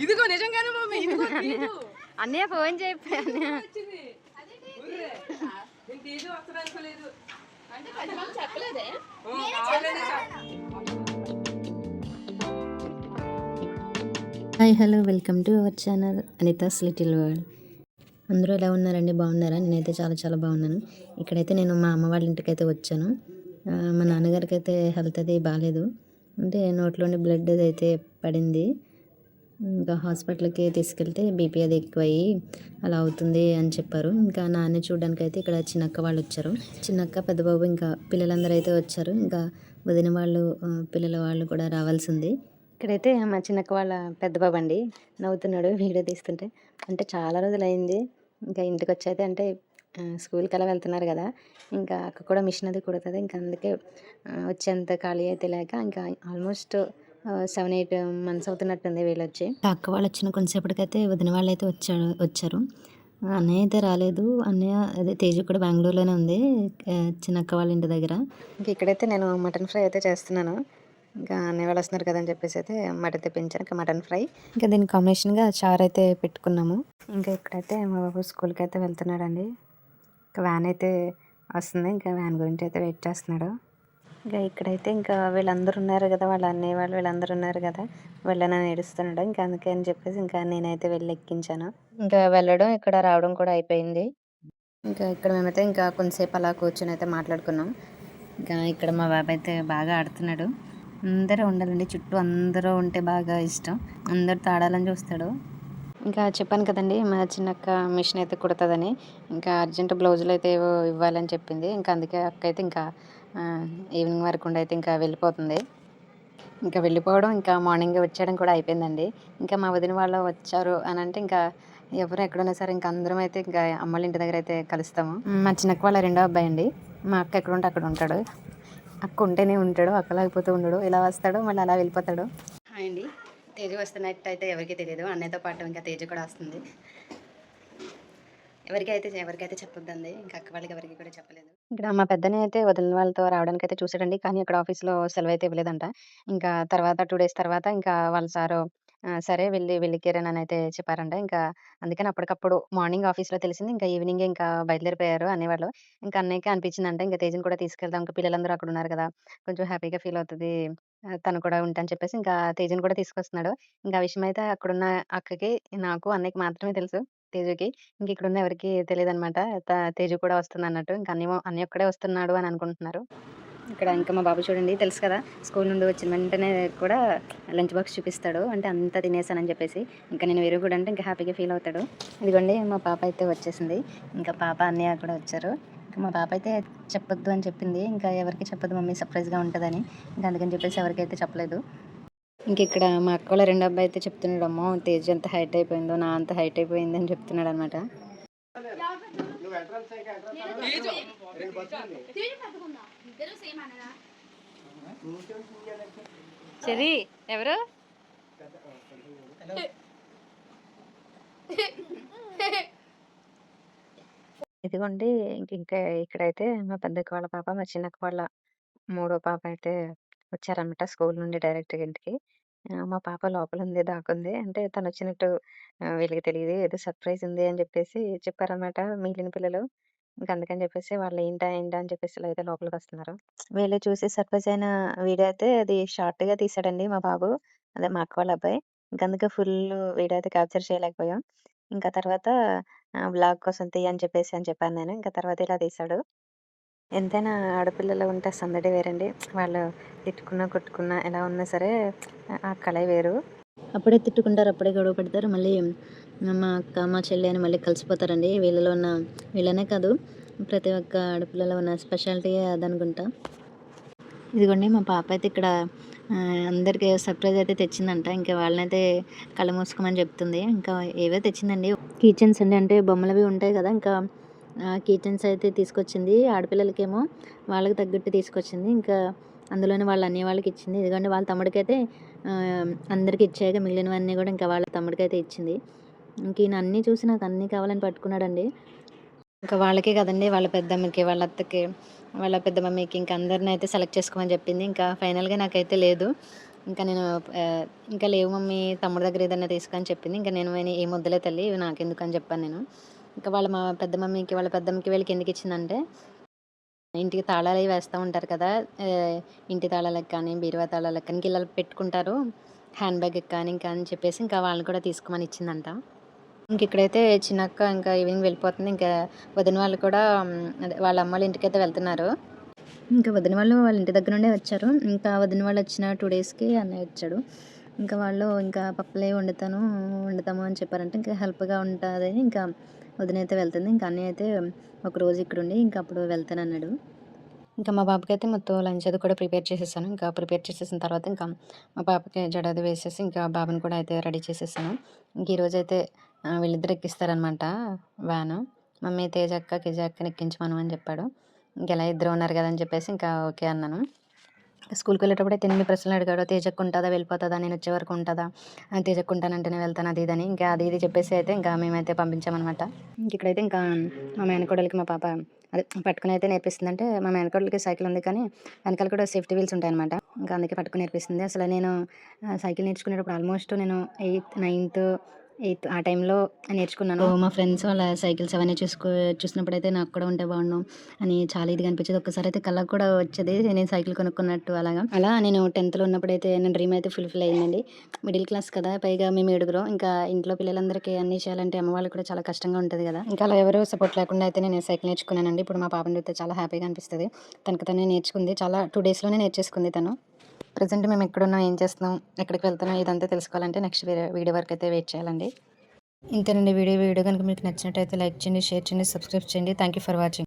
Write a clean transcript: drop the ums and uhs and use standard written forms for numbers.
ఇదిగో నిజంగానే మమ్మీ ఇదిగో అన్నయ్య ఫోన్ చెప్పి hi hello welcome to our channel Anita's little world. అందరూ ఎలా ఉన్నారండి? బాగున్నారా? నేనైతే చాలా చాలా బాగున్నాను. ఇక్కడైతే నేను మా అమ్మ వాళ్ళ ఇంటికి అయితే వచ్చాను. మా నాన్నగారికి అయితే హెల్త్ అది బాగాలేదు, అంటే నోట్లోని బ్లడ్ అయితే పడింది. ఇంకా హాస్పిటల్కి తీసుకెళ్తే బీపీ అది ఎక్కువయ్యి అలా అవుతుంది అని చెప్పారు. ఇంకా నాన్న చూడడానికి అయితే ఇక్కడ చిన్నక్క వాళ్ళు వచ్చారు. చిన్నక్క, పెద్దబాబు, ఇంకా పిల్లలందరూ అయితే వచ్చారు. ఇంకా వదిన వాళ్ళు, పిల్లల వాళ్ళు కూడా రావాల్సింది. ఇక్కడైతే మా చిన్నక్క వాళ్ళ పెద్దబాబు అండి నవ్వుతున్నాడు వీడియో తీస్తుంటే. అంటే చాలా రోజులు అయింది ఇంకా ఇంటికి వచ్చైతే, అంటే స్కూల్కి అలా వెళ్తున్నారు కదా, ఇంకా అక్క కూడా మిషన్ అది కుడుతుంది. ఇంకా అందుకే వచ్చేంత ఖాళీ అయితే లేక ఇంకా ఆల్మోస్ట్ 7-8 మంత్స్ అవుతున్నట్టుంది వీళ్ళు వచ్చి. అక్క వాళ్ళు వచ్చిన కొంతసేపటికైతే వదిన వాళ్ళు అయితే వచ్చారు. అన్నయ్య అయితే రాలేదు. అన్నయ్య అదే తేజ కూడా బెంగళూరులోనే ఉంది, చిన్నక్క వాళ్ళ ఇంటి దగ్గర. ఇంకా ఇక్కడైతే నేను మటన్ ఫ్రై అయితే చేస్తున్నాను. ఇంకా అన్నయ్య వాళ్ళు వస్తున్నారు కదా అని చెప్పేసి అయితే మటన్ తెప్పించాను, ఇంకా మటన్ ఫ్రై. ఇంకా దీనికి కాంబినేషన్గా చారు అయితే పెట్టుకున్నాము. ఇంకా ఇక్కడైతే మా బాబు స్కూల్కి అయితే వెళ్తున్నాడండి. ఇంకా వ్యాన్ అయితే వస్తుంది, ఇంకా వ్యాన్ గురించి అయితే వెయిట్ చేస్తున్నాడు. ఇంకా ఇక్కడైతే ఇంకా వీళ్ళందరూ ఉన్నారు కదా, వాళ్ళ అన్నయ్య వాళ్ళు వీళ్ళందరూ ఉన్నారు కదా, వెళ్ళనని ఏడుస్తున్నాడు. ఇంకా అందుకే అని చెప్పేసి ఇంకా నేనైతే వెళ్ళి ఎక్కించాను. ఇంకా వెళ్ళడం ఇక్కడ రావడం కూడా అయిపోయింది. ఇంకా ఇక్కడ మేమైతే ఇంకా కొంతసేపు అలా కూర్చొని అయితే మాట్లాడుకున్నాం. ఇంకా ఇక్కడ మా బాబాయ్ అయితే బాగా ఆడుతున్నాడు. అందరూ ఉండాలండి, చుట్టూ అందరూ ఉంటే బాగా ఇష్టం. అందరితో ఆడాలని చూస్తాడు. ఇంకా చెప్పాను కదండి మా చిన్నక్క మిషన్ అయితే కుడుతుందని. ఇంకా అర్జెంట్ బ్లౌజులు అయితే ఇవ్వాలని చెప్పింది. ఇంకా అందుకే అక్క అయితే ఇంకా ఈవినింగ్ వరకు అయితే ఇంకా వెళ్ళిపోతుంది. ఇంకా వెళ్ళిపోవడం, ఇంకా మార్నింగ్ వచ్చేయడం కూడా అయిపోయిందండి. ఇంకా మా వదిన వాళ్ళు వచ్చారు అని అంటే ఇంకా ఎవరు ఎక్కడున్నా సరే ఇంకా అందరం అయితే ఇంకా అమ్మల ఇంటి దగ్గర అయితే కలుస్తాము. మా చిన్నక్క వాళ్ళ రెండో అబ్బాయి అండి. మా అక్క ఎక్కడ ఉంటే అక్కడ ఉంటాడు. అక్క ఉంటేనే ఉంటాడు, అక్కలాగిపోతూ ఉండడు. ఇలా వస్తాడు మళ్ళీ అలా వెళ్ళిపోతాడు. హాయ్ అండి. తేజ వస్తున్నట్టు అయితే ఎవరికి తెలియదు. అన్నయ్యతో పాటు ఇంకా తేజ కూడా వస్తుంది. ఎవరికైతే చెప్పొద్దండి, ఇంకా అక్క వాళ్ళకి ఎవరికి కూడా చెప్పలేదు. ఇక్కడ మా పెద్దని అయితే వదిలిన వాళ్ళతో రావడానికి అయితే చూసాడండి, కానీ ఇక్కడ ఆఫీస్లో సెలవు అయితే ఇవ్వలేదంట. ఇంకా తర్వాత 2 days తర్వాత ఇంకా వాళ్ళ సారు సరే వెళ్ళికేరని అని అయితే చెప్పారంట. ఇంకా అందుకని అప్పటికప్పుడు మార్నింగ్ ఆఫీస్లో తెలిసింది, ఇంకా ఈవినింగ్ ఇంకా బయలుదేరిపోయారు అనేవాళ్ళు. ఇంకా అన్నయ్యకి అనిపించిందంట ఇంకా తేజని కూడా తీసుకెళ్దాం, ఇంకా పిల్లలందరూ అక్కడ ఉన్నారు కదా, కొంచెం హ్యాపీగా ఫీల్ అవుతుంది తను కూడా ఉంటా అని చెప్పేసి ఇంకా తేజని కూడా తీసుకొస్తున్నాడు. ఇంకా ఆ విషయం అయితే అక్కడున్న అక్కకి, నాకు, అన్నయ్యకి మాత్రమే తెలుసు. తేజుకి ఇంక ఇక్కడున్న ఎవరికీ తెలీదనమాట. తేజు కూడా వస్తుందన్నట్టు. ఇంక అన్నయ్య ఒక్కడే వస్తున్నాడు అని అనుకుంటున్నారు. ఇక్కడ ఇంకా మా బాబు చూడండి, తెలుసు కదా, స్కూల్ నుండి వచ్చిన వెంటనే కూడా లంచ్ బాక్స్ చూపిస్తాడు. అంటే అంతా తినేసానని చెప్పేసి ఇంకా నేను వెరీ గుడ్ అంటే ఇంకా హ్యాపీగా ఫీల్ అవుతాడు. ఇదిగోండి మా పాప అయితే వచ్చేసింది. ఇంకా పాప అన్నయ్య కూడా వచ్చారు. ఇంకా మా పాప అయితే చెప్పొద్దు అని చెప్పింది. ఇంకా ఎవరికి చెప్పొద్దు మమ్మీ, సర్ప్రైజ్గా ఉంటుందని. ఇంకా అందుకని చెప్పేసి ఎవరికైతే చెప్పలేదు. ఇంక ఇక్కడ మా అక్క వాళ్ళ రెండో అబ్బాయి అయితే చెప్తున్నాడు, అమ్మో తేజ్ ఎంత హైట్ అయిపోయిందో, నా అంత హైట్ అయిపోయింది అని చెప్తున్నాడు అనమాట. సరే ఎవరు ఇదిగోండి. ఇంకా ఇక్కడైతే మా పెద్దక్క వాళ్ళ పాప, మా చిన్నక్క వాళ్ళ మూడో పాప అయితే వచ్చారనమాట స్కూల్ నుండి డైరెక్ట్గా ఇంటికి. మా పాప లోపల ఉంది, దాక్కుంది. అంటే తను వచ్చినట్టు వీళ్ళకి తెలియదు, ఏదో సర్ప్రైజ్ ఉంది అని చెప్పేసి చెప్పారనమాట మిగిలిన పిల్లలు. ఇంకా అందుకని చెప్పేసి వాళ్ళు ఏంటా ఏంటా అని చెప్పేసి ఇలా అయితే లోపలికి వస్తున్నారు. వీళ్ళు చూసి సర్ప్రైజ్ అయిన వీడియో అయితే అది షార్ట్గా తీసాడండి మా బాబు, అదే మా అక్క వాళ్ళ అబ్బాయి. ఇంకా అందుకే ఫుల్ వీడియో అయితే క్యాప్చర్ చేయలేకపోయాం. ఇంకా తర్వాత వ్లాగ్ కోసం తీయని అని చెప్పాను నేను. ఇంకా తర్వాత ఇలా తీశాడు. ఎంతైనా ఆడపిల్లలు ఉంటే సందడి వేరండి. వాళ్ళు తిట్టుకున్నా, కొట్టుకున్నా, ఎలా ఉన్నా సరే ఆ కళే వేరు. అప్పుడే తిట్టుకుంటారు, అప్పుడే గొడవ పడతారు. మళ్ళీ మా అక్క, మా చెల్లి అని మళ్ళీ కలిసిపోతారండి. వీళ్ళనే కాదు, ప్రతి ఒక్క ఆడపిల్లలో ఉన్న స్పెషాలిటీయే అదనుకుంటా. ఇదిగోండి మా పాప అయితే ఇక్కడ అందరికీ సర్ప్రైజ్ అయితే తెచ్చిందంట. ఇంకా వాళ్ళనైతే కళ్ళు మూసుకోమని చెప్తుంది. ఇంకా ఏవో తెచ్చిందండి, కిచెన్స్ అండి, అంటే బొమ్మలవి ఉంటాయి కదా, ఇంకా కిచెన్స్ అయితే తీసుకొచ్చింది. ఆడపిల్లలకేమో వాళ్ళకి తగ్గట్టు తీసుకొచ్చింది. ఇంకా అందులోనే వాళ్ళ అన్నయ్య వాళ్ళకి ఇచ్చింది. ఎందుకంటే వాళ్ళ తమ్ముడికైతే అందరికి ఇచ్చాక మిగిలినవన్నీ కూడా ఇంకా వాళ్ళ తమ్ముడికైతే ఇచ్చింది. ఇంక ఈయన అన్నీ చూసి నాకు అన్నీ కావాలని పట్టుకున్నాడండి. ఇంకా వాళ్ళకే కదండి, వాళ్ళ పెద్దమ్మకి, వాళ్ళ అత్తకి, వాళ్ళ పెద్ద మమ్మీకి, ఇంకా అందరిని అయితే సెలెక్ట్ చేసుకోమని చెప్పింది. ఇంకా ఫైనల్గా నాకైతే లేదు. ఇంకా నేను ఇంకా లేవు మమ్మీ తమ్ముడి దగ్గర ఏదైనా తీసుకొని చెప్పింది. ఇంకా నేను ఏం వద్దులే తల్లి ఇవి నాకెందుకు అని చెప్పాను నేను. ఇంకా మా పెద్ద మమ్మీకి వాళ్ళ పెద్దమ్మకి వీళ్ళకి ఎందుకు ఇచ్చిందంటే ఇంటికి తాళాలవి వేస్తూ ఉంటారు కదా! ఇంటి తాళాలకు కానీ, బీరువా తాళాలకు కానీ, ఇంక ఇలా పెట్టుకుంటారు. హ్యాండ్ బ్యాగ్‌కి కానీ ఇంకా అని చెప్పేసి ఇంకా వాళ్ళని కూడా తీసుకోమని ఇచ్చిందంట. ఇంక ఇక్కడైతే చిన్నక్క ఇంకా ఈవినింగ్ వెళ్ళిపోతుంది. ఇంకా వదిన వాళ్ళు కూడా అదే వాళ్ళ అమ్మోళ్ళ ఇంటికైతే వెళ్తున్నారు. ఇంకా వదిన వాళ్ళు వాళ్ళ ఇంటి దగ్గర నుండే వచ్చారు. ఇంకా వదిన వాళ్ళు వచ్చిన 2 డేస్‌కి అన్నయ్య వచ్చాడు. ఇంకా వాళ్ళు ఇంకా పప్పులే వండుతాము అని చెప్పారంట. ఇంకా హెల్ప్‌గా ఉంటదని ఇంకా వదిన అయితే వెళ్తుంది. ఇంకా అన్నయ్య అయితే ఒకరోజు ఇక్కడుండి ఇంకా అప్పుడు వెళ్తానన్నాడు. ఇంకా మా బాబుకైతే మొత్తం లంచ్ అది కూడా ప్రిపేర్ చేసేసాను. ఇంకా ప్రిపేర్ చేసేసిన తర్వాత ఇంకా మా పాపకి జడ అది వేసేసి ఇంకా బాబుని కూడా అయితే రెడీ చేసేసాను. ఇంక ఈరోజైతే వీళ్ళిద్దరు ఎక్కిస్తారనమాట వ్యాను. మమ్మీ తేజ అక్క, కిజ అక్కని ఎక్కించమను అని చెప్పాడు. ఇంకెలా ఇద్దరు ఉన్నారు కదా అని చెప్పేసి ఇంకా ఓకే అన్నాను. స్కూల్‌కి వెళ్ళేటప్పుడు అయితే ఎన్ని ప్రశ్నలు అడిగాడో. తేజక్క ఉంటదా? వెళ్ళిపోతదా? నేను వచ్చే వరకు ఉంటదా? తేజక్క ఉంటానంటేనే వెళ్తాను అది ఇది అని. ఇంకా అది ఇది చెప్పేసి అయితే ఇంకా మేమైతే పంపించామనమాట. ఇంక ఇక్కడైతే ఇంకా మా మేనకోడలికి మా పాప అదే పట్టుకొని అయితే నేర్పిస్తుంది. అంటే మా మేనకోడలికి సైకిల్ ఉంది కానీ వెనకాల కూడా సేఫ్టీ వీల్స్ ఉంటాయనమాట. ఇంకా అందుకే పట్టుకొని నేర్పిస్తుంది. అసలు నేను సైకిల్ నేర్చుకునేటప్పుడు ఆల్మోస్ట్ నేను 8థ్ ఆ టైంలో నేర్చుకున్నాను. మా ఫ్రెండ్స్ వాళ్ళ సైకిల్స్ అవన్నీ చూసినప్పుడైతే నాకు కూడా ఉంటే బాగుండు అని చాలా ఇదిగా అనిపించేది. ఒక్కసారి అయితే కళ్ళకు కూడా వచ్చేది నేను సైకిల్ కొనుక్కున్నట్టు అలాగా. అలా నేను 10థ్‌లో ఉన్నప్పుడైతే నా డ్రీమ్ అయితే ఫుల్‌ఫిల్ అయిందండి. మిడిల్ క్లాస్ కదా! పైగా మేము ఏడుగురం. ఇంకా ఇంట్లో పిల్లలందరికీ అన్నీ చేయాలంటే అమ్మ వాళ్ళకి కూడా చాలా కష్టంగా ఉంటది కదా! ఇంకా అలా ఎవరు సపోర్ట్ లేకుండా అయితే నేను సైకిల్ నేర్చుకున్నానండి. ఇప్పుడు మా పాపని చూస్తే చాలా హ్యాపీగా అనిపిస్తది. తనకు తనే నేర్చుకుంది. చాలా 2 డేస్‌లోనే నేర్చేసుకుంది తను. ప్రెజెంట్ మేము ఎక్కడున్నాం, ఏం చేస్తున్నాం, ఎక్కడికి వెళ్తున్నాం ఇదంతా తెలుసుకోవాలంటే నెక్స్ట్ వీడియో వరకు అయితే వెయిట్ చేయాలండి. ఇంతేనండి వీడియో కనుక మీకు నచ్చినట్టయితే లైక్ చేయండి, షేర్ చేయండి, సబ్స్క్రైబ్ చేయండి. Thank you for watching.